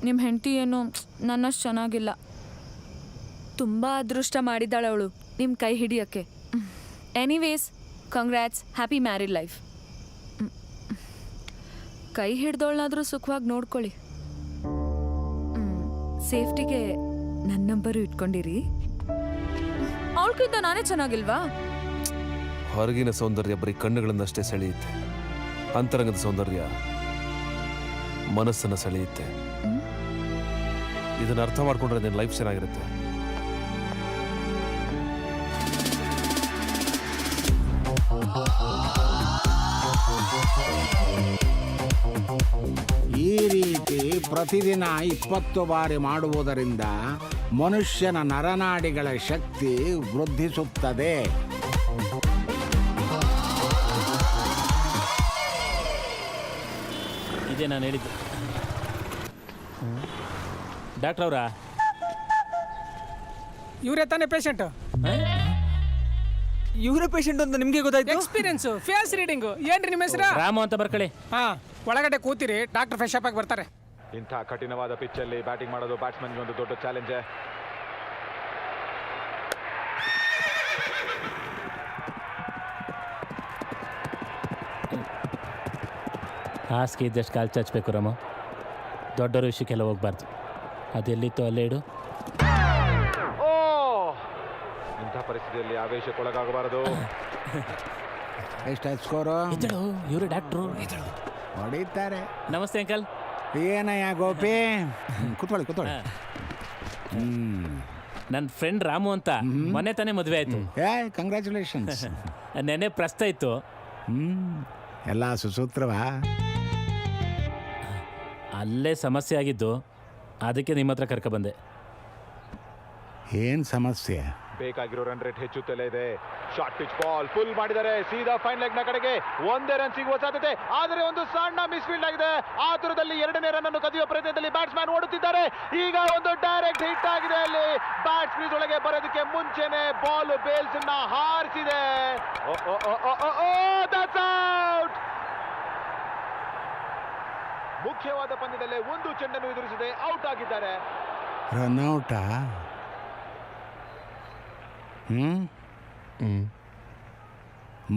ನಿಮ್ಮ ಹೆಂಡತಿ ಏನು ನನ್ನಷ್ಟು ಚೆನ್ನಾಗಿಲ್ಲ. ತುಂಬ ಅದೃಷ್ಟ ಮಾಡಿದ್ದಾಳೆ ಅವಳು ನಿಮ್ಮ ಕೈ ಹಿಡಿಯೋಕ್ಕೆ. Anyways congrats, happy married life. ಕೈ ಹಿಡ್ದವಳನ್ನಾದರೂ ಸುಖವಾಗಿ ನೋಡ್ಕೊಳ್ಳಿ. ಸೇಫ್ಟಿಗೆ ನನ್ನ ನಂಬರು ಇಟ್ಕೊಂಡಿರಿ. ಅವಳಕ್ಕಿಂತ ನಾನೇ ಚೆನ್ನಾಗಿಲ್ವಾ? ಹೊರಗಿನ ಸೌಂದರ್ಯ ಬರೀ ಕಣ್ಣುಗಳನ್ನಷ್ಟೇ ಸೆಳೆಯುತ್ತೆ, ಅಂತರಂಗದ ಸೌಂದರ್ಯ ಮನಸ್ಸನ್ನು ಸೆಳೆಯುತ್ತೆ. ಇದನ್ನ ಅರ್ಥ ಮಾಡ್ಕೊಂಡ್ರೆ ನಿನ್ನ ಲೈಫ್ ಚೆನ್ನಾಗಿರುತ್ತೆ. ಈ ರೀತಿ ಪ್ರತಿದಿನ 20 ಬಾರಿ ಮಾಡುವುದರಿಂದ ಮನುಷ್ಯನ ನರನಾಡಿಗಳ ಶಕ್ತಿ ವೃದ್ಧಿಸುತ್ತದೆ. ಇದೇ ನಾನು ಹೇಳಿದ್ದು. ಡಾಕ್ಟರ್ ಅವರಾ? ಇವರೇ ತಾನೇ ಪೇಷಂಟ್? ಇವರೇ ಪೇಷಂಟ್ ಅಂತ ನಿಮ್ಗೆ ಗೊತ್ತಾಯ್ತು? Experience, face reading. ಏನ್ರಿ ನಿಮ್ಮ ಹೆಸರು? ರಾಮು ಅಂತ ಬರ್ಕೊಳ್ಳಿ. ಹಾ, ಒಳಗಡೆ ಕೂತಿರಿ, ಡಾಕ್ಟರ್ ಫ್ರೆಶ್ ಅಪ್ ಆಗಿ ಬರ್ತಾರೆ. ಇಂಥ ಕಠಿಣವಾದ ಪಿಚ್ಚಲ್ಲಿ ಬ್ಯಾಟಿಂಗ್ ಮಾಡೋದು ಬ್ಯಾಟ್ಸ್ಮನ್ಗೆ ಒಂದು ದೊಡ್ಡ ಚಾಲೆಂಜ್. ಹಾಸಿಗೆ ಇದ್ದಷ್ಟು ಕಾಲು ಚಾಚಬೇಕು ರಾಮ. ದೊಡ್ಡವ್ರ ವಿಷಯಕ್ಕೆಲ್ಲ ಹೋಗ್ಬಾರ್ದು. ಅದೆಲ್ಲಿತ್ತು ಅಲ್ಲೇ ಇಡು. ಇಂಥ ಪರಿಸ್ಥಿತಿಯಲ್ಲಿ ಆವೇಶಕ್ಕೊಳಗಾಗಬಾರದು. ಎಷ್ಟಾಯ್ತು ಸ್ಕೋರು? ಇದ್ದಳು, ಇವರು ಡಾಕ್ಟ್ರು ಹೊಡಿತಾರೆ. ನಮಸ್ತೆ ಅಂಕಲ್. ಏನಯ್ಯ ಗೋಪಿ, ಕೂತ್ಕೊಳ್ಳಿ. ನನ್ನ ಫ್ರೆಂಡ್ ರಾಮು ಅಂತ ಮೊನ್ನೆ ತಾನೇ ಮದುವೆ ಆಯಿತು. ಕಂಗ್ರ್ಯಾಚುಲೇಷನ್ಸ್. ನೆನೆ ಪ್ರಸ್ತ ಇತ್ತು. ಎಲ್ಲ ಸುಸೂತ್ರವಾ? ಅಲ್ಲೇ ಸಮಸ್ಯೆ ಆಗಿದ್ದು, ಅದಕ್ಕೆ ನಿಮ್ಮ ಹತ್ರ ಕರ್ಕೊಬಂದೆ. ಏನು ಸಮಸ್ಯೆ? ಬೇಕಾಗಿರೋ ರನ್ ರೇಟ್ ಹೆಚ್ಚುತ್ತಲೇ ಇದೆ. ಶಾರ್ಟ್ ಪಿಚ್ ಬಾಲ್ ಫುಲ್ ಮಾಡಿದ್ದಾರೆ, ಸೀದಾ ಫೈನ್ ಲೆಗ್ ನ ಕಡೆಗೆ. ಒಂದೇ ರನ್ ಸಿಗುವ ಸಾಧ್ಯತೆ, ಆದರೆ ಒಂದು ಸಣ್ಣ ಮಿಸ್ಫೀಲ್ಡ್ ಆಗಿದೆ. ಆತುರದಲ್ಲಿ ಎರಡನೇ ರನ್ ಅನ್ನು ಕದಿಯುವ ಪ್ರಯತ್ನದಲ್ಲಿ ಬ್ಯಾಟ್ಸ್ಮನ್ ಓಡುತ್ತಿದ್ದಾರೆ. ಈಗ ಒಂದು ಡೈರೆಕ್ಟ್ ಹಿಟ್ ಆಗಿದೆ. ಅಲ್ಲಿ ಬ್ಯಾಟ್ಸ್ ಕ್ರೀಸ್ ಒಳಗೆ ಬರೋದಕ್ಕೆ ಮುಂಚೆನೆ ಬಾಲ್ ಬೇಲ್ಸ್ ನ ಹಾರಿಸಿದೆ. ಮುಖ್ಯವಾದ ಪಂದ್ಯದಲ್ಲೇ ಒಂದು ಚೆಂಡನ್ನು ಎದುರಿಸದೆ ಔಟ್ ಆಗಿದ್ದಾರೆ. ರನ್ಔಟಾ?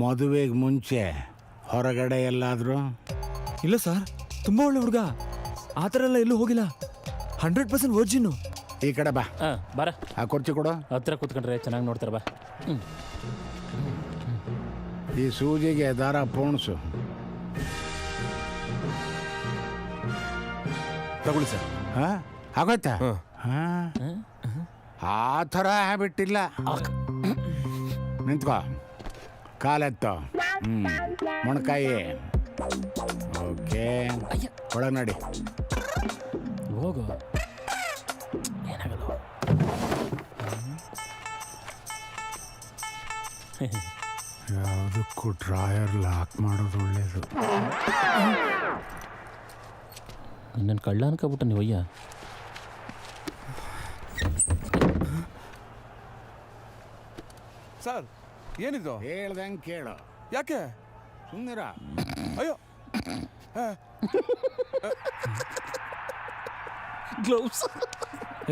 ಮದುವೆಗೆ ಮುಂಚೆ ಹೊರಗಡೆ ಎಲ್ಲಾದರೂ? ಇಲ್ಲ ಸರ್, ತುಂಬಾ ಒಳ್ಳೆ ಹುಡುಗ. ಆ ಥರ ಎಲ್ಲ ಎಲ್ಲೂ ಹೋಗಿಲ್ಲ. 100% ವರ್ಜಿನ್ನು. ಈ ಕಡೆ ಬಾ. ಬಾರ, ಆ ಕುರ್ಚಿ ಕೊಡು. ಹತ್ರ ಕೂತ್ಕೊಂಡ್ರೆ ಚೆನ್ನಾಗಿ ನೋಡ್ತಾರೆ. ಬಾ. ಈ ಸೂಜಿಗೆ ದಾರ ಪೋಣಿಸು. ತಗೊಳ್ಳಿ ಸರ್. ಆಗೋಯ್ತಾ? ಆ ಥರ ಹ್ಯಾಬಿಟ್ ಇಲ್ಲ. ನಿಂತ್ಕೋ, ಕಾಲೆತ್ತೋ. ಮೊಣಕಾಯಿ. ಓಕೆ, ಒಳಗೆ ನಡಿ. ಹೋಗು, ಏನಾಗಲ್ಲ. ಯಾವುದಕ್ಕೂ ಡ್ರಾಯರ್ ಲಾಕ್ ಮಾಡೋದು ಒಳ್ಳೇದು. ನನ್ನ ಕಳ್ಳ ಅನ್ಕೊಬಿಟ್ಟ ನೀವು. ಅಯ್ಯ, ಸರ್ ಏನಿದು? ಹೇಳ್ದಂಗೆ ಕೇಳು. ಯಾಕೆ ಸುಮ್ಮನಿರ. ಅಯ್ಯೋ, ಗ್ಲೌಸ್.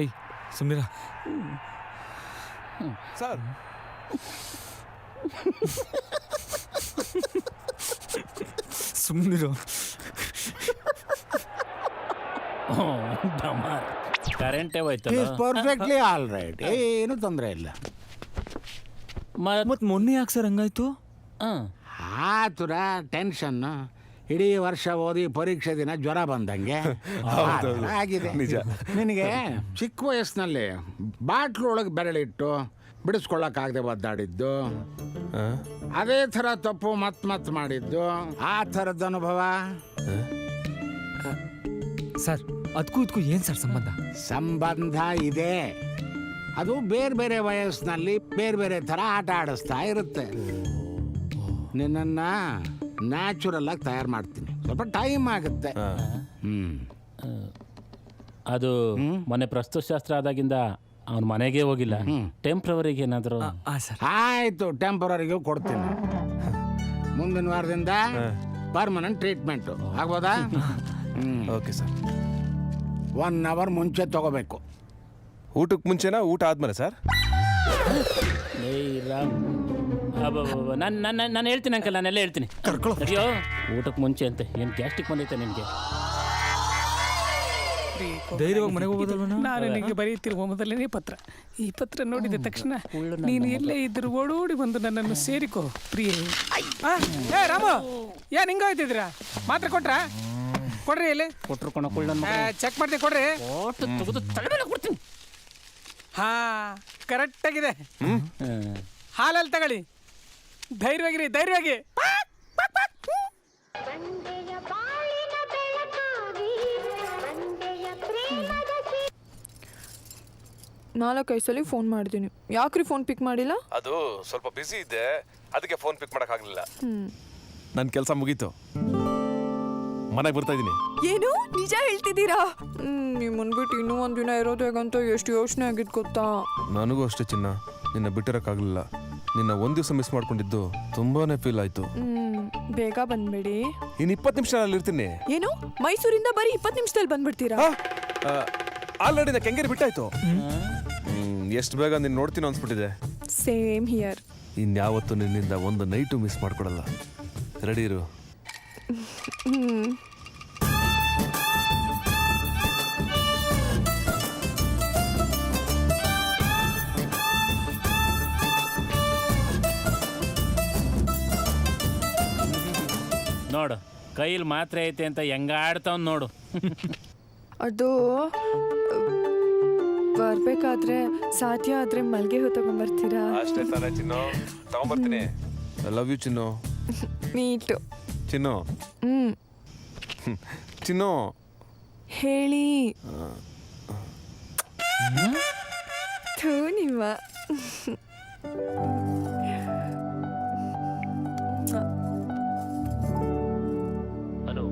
ಏಯ್ ಸುಮ್ನಿರ. ಸರ್ ಸುಮ್ನಿರು. ಕರೆಂಟೇ ಹೋಯ್ತಲ್ಲ. ಪರ್ಫೆಕ್ಟ್ಲಿ ಆಲ್ ರೈಟ್, ಏನು ತೊಂದರೆ ಇಲ್ಲ. ಮತ್ ಮೊನ್ನೆ ಯಾಕೆ ಸರ್ ಹಂಗಾಯ್ತು? ಆತುರ, ಟೆನ್ಷನ್. ಇಡೀ ವರ್ಷ ಓದಿ ಪರೀಕ್ಷೆ ದಿನ ಜ್ವರ ಬಂದಂಗೆ ಆಗಿದೆ. ನಿನಗೆ ಚಿಕ್ಕ ವಯಸ್ಸಿನಲ್ಲಿ ಬಾಟ್ಲು ಒಳಗೆ ಬೆರಳಿಟ್ಟು ಬಿಡಿಸ್ಕೊಳ್ಳೋಕ್ಕಾಗದೆ ಒದ್ದಾಡಿದ್ದು, ಅದೇ ಥರ ತಪ್ಪು ಮತ್ ಮಾಡಿದ್ದು, ಆ ಥರದ ಅನುಭವ. ಸರ್ ಅದಕ್ಕೂ ಇದಕ್ಕೂ ಏನು ಸರ್ ಸಂಬಂಧ? ಸಂಬಂಧ ಇದೆ. ಅದು ಬೇರೆ ಬೇರೆ ವಯಸ್ಸಿನಲ್ಲಿ ಬೇರೆ ಬೇರೆ ಥರ ಆಟ ಆಡಿಸ್ತಾ ಇರುತ್ತೆ. ನಿನ್ನನ್ನು ನ್ಯಾಚುರಲ್ ಆಗಿ ತಯಾರು ಮಾಡ್ತೀನಿ. ಸ್ವಲ್ಪ ಟೈಮ್ ಆಗುತ್ತೆ. ಅದು ಮೊನ್ನೆ ಪ್ರಸ್ತುತಶಾಸ್ತ್ರ ಆದಾಗಿಂದ ಅವನ ಮನೆಗೆ ಹೋಗಿಲ್ಲ. ಟೆಂಪ್ರವರಿಗೆ ಏನಾದರೂ? ಆಯ್ತು, ಟೆಂಪರರಿಗೂ ಕೊಡ್ತೀನಿ. ಮುಂದಿನ ವಾರದಿಂದ ಪರ್ಮನೆಂಟ್ ಟ್ರೀಟ್ಮೆಂಟು ಆಗ್ಬೋದಾ? Okay sir. 1 ಅವರ್ ಮುಂಚೆ ತಗೋಬೇಕು. ಊಟಕ್ಕೆ ಮುಂಚೆನಾ ಊಟ ಆದ್ಮೇಲೆ ಸರ್? ಏಯ್ ರಾಮ್, ನಾನು ಹೇಳ್ತೀನಿ ಅಂಕಲ್, ನಾನೆಲ್ಲ ಹೇಳ್ತೀನಿ. ಅಯ್ಯೋ ಊಟಕ್ಕೆ ಮುಂಚೆ ಅಂತೆ, ಏನು ಗ್ಯಾಸ್ಟಿಕ್ ಬಂದೈತೆ ನಿನಗೆ? ಧೈರ್ಯವಾಗಿ ಮನೆಗೆ ಹೋಗೋದಲ್ವ? ನಾನು ನಿನಗೆ ಬರೀತಿರುವ ಮೊದಲನೇ ಪತ್ರ. ಈ ಪತ್ರ ನೋಡಿದ ತಕ್ಷಣ ನೀನು ಎಲ್ಲೇ ಇದ್ದರೂ ಓಡೋಡಿ ಬಂದು ನನ್ನನ್ನು ಸೇರಿಕೋ ಪ್ರಿಯೆ. ಏ ರಾಮು, ಏನ್ ಹಿಂಗ ಹೋಯ್ತಿದ್ದೀರಾ? ಮಾತ್ರ ಕೊಟ್ರಾ? ಕೊಡ್ರಿ ಇಲ್ಲಿ. ಕೊಟ್ಟರು ಕೊಣ ಕುಳ್ಳ ಚೆಕ್ ಮಾಡ್ತೀನಿ, ಕೊಡ್ರಿ. ಓಟು ತೆಗೆದು ತಲೆಮೇಲೆ ಕೊಡ್ತೀನಿ. ಹಾ, ಕರೆಕ್ಟ್ ಆಗಿದೆ. ಹಾಲಲ್ಲಿ ತಗೊಳ್ಳಿ. ಧೈರ್ಯವಾಗಿರಿ, ಧೈರ್ಯವಾಗಿ. ನಾಲ್ಕೈದು ಸಲ ಫೋನ್ ಮಾಡಿದ್ದೀನಿ, ಯಾಕ್ರಿ ಫೋನ್ ಪಿಕ್ ಮಾಡಿಲ್ಲ? ಅದು ಸ್ವಲ್ಪ ಬ್ಯುಸಿ ಇದ್ದೆ, ಅದಕ್ಕೆ ಫೋನ್ ಪಿಕ್ ಮಾಡೋಕ್ಕಾಗಲಿಲ್ಲ. ನನ್ನ ಕೆಲಸ ಮುಗೀತು, ಮನೆಗೆ ಬರ್ತಾ ಇದ್ದೀನಿ. ಏನು ನಿಜ ಹೇಳ್ತಿದ್ದೀರಾ? ನೀವು ಮುಂದ್ಬಿಟ್ಟು ಇನ್ನೂ ಒಂದಿನ ಇರೋದು ಹೇಗಂತ ಎಷ್ಟು ಯೋಚನೆ ಆಗಿದ್ದು ಗೊತ್ತಾ? ನನಗೂ ಅಷ್ಟೇ ಚಿನ್ನ, ನಿನ್ನ ಬಿಟ್ಟಿರೋಕ್ಕಾಗಲಿಲ್ಲ. ನಿನ್ನ ಒಂದು ದಿವಸ ಮಿಸ್ ಮಾಡ್ಕೊಂಡಿದ್ದು ತುಂಬಾನೇ ಫೀಲ್ ಆಯ್ತು. ಬೇಗ ಬಂದ್ಬೇಡಿ. ಇನ್ನು 20 ನಿಮಿಷ ಅಲ್ಲಿ ಇರ್ತೀನಿ. ಏನು ಮೈಸೂರಿಂದ ಬರೀ 20 ನಿಮಿಷದಲ್ಲಿ ಬಂದ್ಬಿಡ್ತೀರಾ? ಆಲ್ರೆಡಿ ನಾ ಕೆಂಗೇರಿ ಬಿಟ್ಟಾಯ್ತು. ಎಷ್ಟು ಬೇಗ ನೀನು ನೋಡ್ತೀನಿ ಅನ್ಸ್ಬಿಟ್ಟಿದೆ. Same here. ಇನ್ಯಾವತ್ತು ನಿನ್ನಿಂದ ಒಂದು ನೈಟು ಮಿಸ್ ಮಾಡ್ಕೊಡಲ್ಲ. ರೆಡಿ ಇರು. ನೋಡು, ಕೈಲಿ ಮಾತ್ರ ಐತೆ ಅಂತ ಹೆಂಗಾಡ್ತಾವ್ ನೋಡು. ಅದು ಬರ್ಬೇಕಾದ್ರೆ ಸಾಧ್ಯ ಆದ್ರೆ ಮಲ್ಗೆ ಹೂ ತಗೊಂಡ್ಬರ್ತೀರಾ? ಅಷ್ಟೇ ತಾನೇ ಚಿನ್ನು, ತಗೊಂಬರ್ತೀನಿ. ಐ ಲವ್ ಯು ಚಿನ್ನು. ನೀಟು ಚಿನ್ನು. ಚಿನ್ನು ಹೇಳಿ. ಥೂ ನಿಮ್ಮ. ಅನು,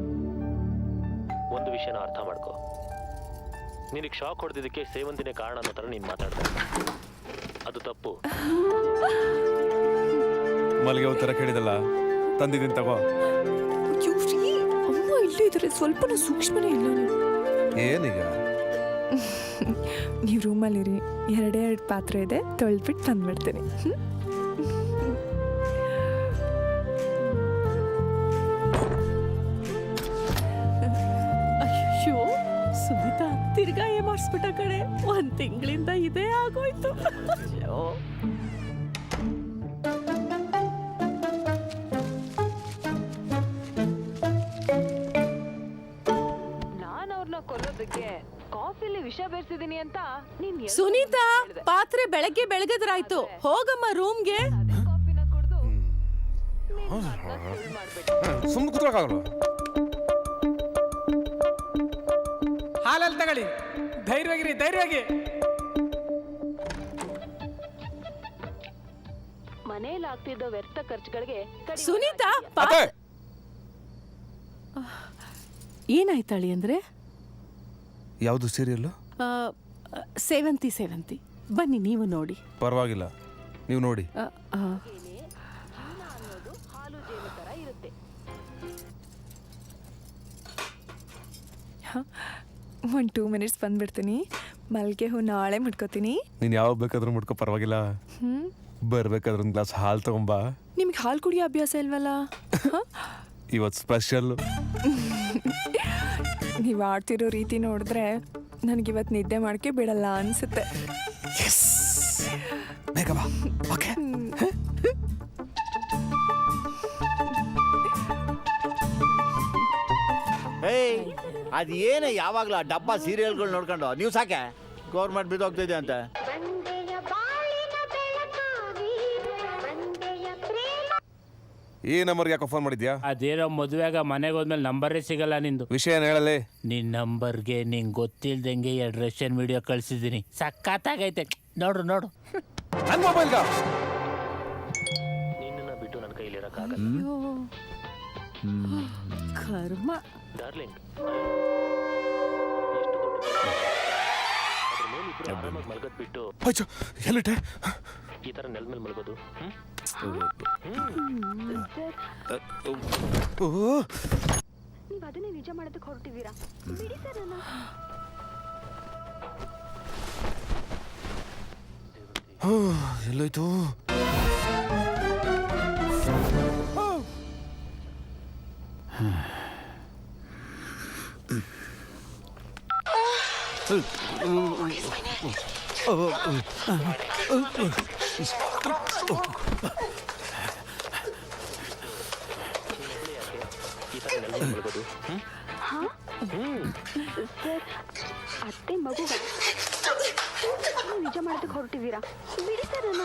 ಒಂದು ವಿಷಯನ ಅರ್ಥ ಮಾಡ್ಕೋ. ನಿನಗೆ ಶಾಕ್ ಹೊಡೆದಿದ್ದಕ್ಕೆ ಸೇವಂತಿನೇ ಕಾರಣ ಅನ್ನೋ ಥರ ನೀನು ಮಾತಾಡ್ದೆ, ಅದು ತಪ್ಪು. ಮಲ್ಲಿಗೆ ಹೂ ಥರ ಕೇಳಿದಲ್ಲ, ತಂದಿದ್ದೀನಿ ತಗೋ. ಅಮ್ಮ ಇಲ್ಲೇ ಇದ್ರೆ ಸ್ವಲ್ಪನೂ ಸೂಕ್ಷ್ಮನೇ ಇಲ್ಲ ನೀವು. ಏನೀಗ? ನೀವು ರೂಮಲ್ಲಿರಿ, 2 ಪಾತ್ರೆ ಇದೆ, ತೊಳೆದ್ಬಿಟ್ಟು ತಂದ್ಬಿಡ್ತೀನಿ. ಅಯ್ಯೋ ಸುಮಿತಾ, ತಿರ್ಗಾ ಮಾಡಿಸ್ಬಿಟ್ಟ ಕಡೆ. 1 ತಿಂಗಳಿಂದ ಇದೇ ಆಗೋಯ್ತು. ಕೊಲ್ಲೋದಕ್ಕೆ ಕಾಫಿಲಿ ವಿಷ ಬೆರೆಸಿದೀನಿ ಅಂತ ಸುನೀತಾ, ಪಾತ್ರೆ ಬೆಳಗ್ಗೆ ಬೆಳಗದ್ರಾಯ್ತು, ಹೋಗಮ್ಮ ರೂಮ್ಗೆ. ಕಾಫಿನ ಕುಡ್ದು ಸುಮ್ಮನೆ ಕೂತ್ಕೊಳ್ಳೋಕ್ಕಾಗಲ್ಲ. ಹಾಲಲ್ಲಿ ತಗೊಳ್ಳಿ. ಧೈರ್ಯವಾಗಿರಿ, ಧೈರ್ಯವಾಗಿ. ಮನೇಲಿ ಆಗ್ತಿದ್ದ ವ್ಯರ್ಥ ಖರ್ಚುಗಳಿಗೆ ಸುನೀತಾ, ಏನಾಯ್ತಾಳಿ ಅಂದ್ರೆ? ಯಾವುದು ಸೀರಿಯಲ್ಲು? ಸೇವಂತಿ ಸೇವಂತಿ. ಬನ್ನಿ ನೀವು ನೋಡಿ. ಪರವಾಗಿಲ್ಲ, ನೀವು ನೋಡಿ. ಹಾಲು ಜೇನು ತರ ಇರುತ್ತೆ. 2 ಮಿನಿಟ್ಸ್ ಬಂದ್ಬಿಡ್ತೀನಿ. ಮಲ್ಗೆ ಹೂ ನಾಳೆ ಮುಟ್ಕೋತೀನಿ. ನೀನು ಯಾವಾಗ ಬೇಕಾದ್ರೂ ಮುಟ್ಕೋ, ಪರವಾಗಿಲ್ಲ. ಬರ್ಬೇಕಾದ್ರೆ ಒಂದು ಗ್ಲಾಸ್ ಹಾಲು ತಗೊಂಬಾ. ನಿಮ್ಗೆ ಹಾಲು ಕುಡಿಯೋ ಅಭ್ಯಾಸ ಇಲ್ವಲ್ಲ? ಇವತ್ತು ಸ್ಪೆಷಲ್. ನೀವು ಆಡ್ತಿರೋ ರೀತಿ ನೋಡಿದ್ರೆ ನನಗಿವತ್ತು ನಿದ್ದೆ ಮಾಡೋಕ್ಕೆ ಬಿಡಲ್ಲ ಅನಿಸುತ್ತೆ. ಬೇಗ ಬಾ. ಓಕೆ. ಏಯ್, ಅದು ಏನೇ ಯಾವಾಗಲೂ ಆ ಡಬ್ಬ ಸೀರಿಯಲ್ಗಳು ನೋಡ್ಕೊಂಡು ನೀವು ಸಾಕೆ ಗೌರ್ಮೆಂಟ್ ಬಿದ್ದೋಗ್ತಿದೆ ಅಂತ. ಈ ನಂಬರ್ಗೆ ಯಾಕೋ ಫೋನ್ ಮಾಡಿದ್ಯಾ? ಅದೇನೋ ಮದುವೆಗ ಮನೆಗೆ ಹೋದ್ಮೇಲೆ ನಂಬರೇ ಸಿಗಲ್ಲ ನಿಂದು. ವಿಷಯ ಏನು ಹೇಳಲಿ? ನಿನ್ನ ನಂಬರ್ಗೆ ನಿಂಗೆ ಗೊತ್ತಿಲ್ದಂಗೆ 2 ರಷ್ಯನ್ ವಿಡಿಯೋ ಕಳ್ಸಿದ್ದೀನಿ. ಸಕ್ಕತ್ತಾಗೈತೆ, ನೋಡು ನೋಡು. ನನ್ನ ಮೊಬೈಲ್ಗ ನಿನ್ನನ್ನು ಬಿಟ್ಟು ನನ್ನ ಕೈಲಿರೋಕ್ಕಾಗಲ್ಲ ಕರ್ಮ. ಡಾರ್ಲಿಂಗ್. ಎಷ್ಟು ಅದ್ರ ಮೇಲೆ ಇಬ್ರು ಆರಾಮಾಗಿ ಮಲ್ಗದ್ ಬಿಟ್ಟು ಎಲ್ಲಿಟ್ಟೆ? ಈ ಥರ ನೆಲದ ಮೇಲೆ ಮಲ್ಗೋದು. ನೀವು ಅದನ್ನೇ ನಿಜ ಮಾಡೋದಕ್ಕೆ ಹೊರಟಿದ್ದೀರಾ? ಬಿಡಿ ಸರ್ ನನ್ನ. ಎಲ್ಲೋಯ್ತು? ಸರ್, ಅತ್ತೆ ಮಗು ನಿಜ ಮಾಡೋದಕ್ಕೆ ಹೊರಟಿದ್ದೀರಾ? ಬಿಡಿ ಸರ್ ನನ್ನ.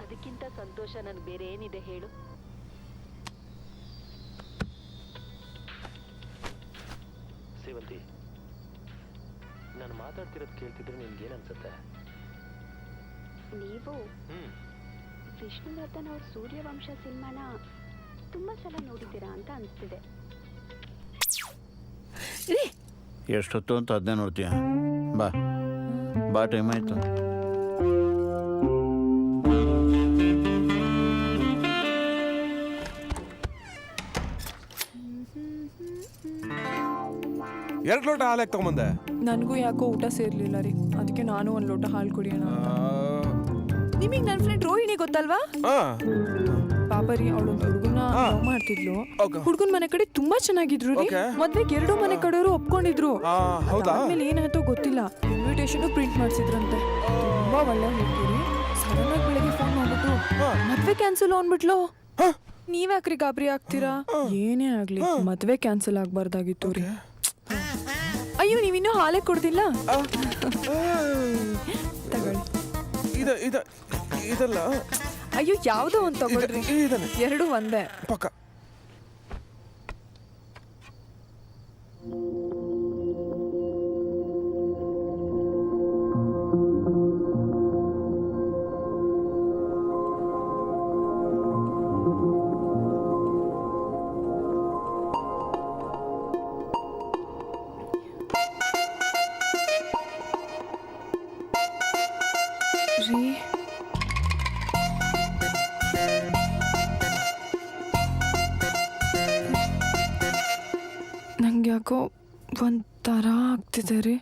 ಅದಕ್ಕಿಂತ ಸಂತೋಷ ನನಗೆ ಬೇರೆ ಏನಿದೆ ಹೇಳು? ಸೇವಂತಿ, ನಾನು ಮಾತಾಡ್ತಿರೋದು ಕೇಳ್ತಿದ್ರೆ ನಿನ್ಗೇನು ಅನ್ಸುತ್ತೆ? ನೀವು ವಿಷ್ಣುವರ್ಧನ್ ಅವ್ರ ಸೂರ್ಯವಂಶ ಸಿನಿಮಾನ ತುಂಬಾ ಸಲ ನೋಡಿದ್ದೀರಾ ಅಂತ ಅನಿಸ್ತಿದೆ. ಎಷ್ಟೊತ್ತು ಅಂತ ಅದನ್ನೇ ನೋಡ್ತೀಯ? ಬಾ ಬಾ, ಟೈಮ್ ಆಯ್ತು. ಎರಡು ಲೋಟ ಹಾಲು ಯಾಕೆ ತಗೊಂಬಂದೆ? ನನಗೂ ಯಾಕೋ ಊಟ ಸೇರ್ಲಿಲ್ಲ ರೀ, ಅದಕ್ಕೆ ನಾನು ಒಂದು ಲೋಟ ಹಾಲು ಕುಡಿಯೋಣ. ನಿಮಗೆ ನನ್ನ ಫ್ರೆಂಡ್ ರೋಹಿಣಿ ಗೊತ್ತಲ್ವಾ? ಪಾಪ ರೀ, ಅವಳೊಂದು ಹುಡುಗನ ಲವ್ ಮಾಡ್ತಿದ್ಲು. ಹುಡುಗನ ಮನೆ ಕಡೆ ತುಂಬಾ ಚೆನ್ನಾಗಿದ್ರು ರೀ. ಮದ್ವೆಗೆ 2 ಮನೆ ಕಡೆಯವರು ಒಪ್ಕೊಂಡಿದ್ರು. ಆಮೇಲೆ ಏನಾಯ್ತೋ ಗೊತ್ತಿಲ್ಲ, ಇನ್ವಿಟೇಷನ್ ಪ್ರಿಂಟ್ ಮಾಡಿಸಿದ್ರಂತೆ. ತುಂಬಾ ಒಳ್ಳೆ ಹುಡುಗಿ. ಸಡನ್ ಆಗಿ ಬೆಳಗ್ಗೆ ಫೋನ್ ಮಾಡ್ಬಿಟ್ಟು ಮದ್ವೆ ಕ್ಯಾನ್ಸಲ್ ಅಂದ್ಬಿಟ್ಲು. ನೀವ್ಯಾಕ್ರಿ ಗಾಬರಿ ಆಗ್ತೀರಾ? ಏನೇ ಆಗ್ಲಿ ಮದ್ವೆ ಕ್ಯಾನ್ಸಲ್ ಆಗ್ಬಾರ್ದಾಗಿತ್ತು ರೀ. ಅಯ್ಯೋ, ನೀವಿನ್ನೂ ಹಾಲೇ ಕೊಡ್ತಿಲ್ಲ. ತಗೊಳ್ಳಿ. ಇದಲ್ಲ. ಅಯ್ಯೋ, ಯಾವುದೋ ಒಂದು ತಗೊಳ್ರಿ. 2 ಒಂದೇ ಪಕ್ಕ. ನಂಗೆ ಯಾಕೋ ಒಂಥರ ಆಗ್ತಿದೆ ರೀ.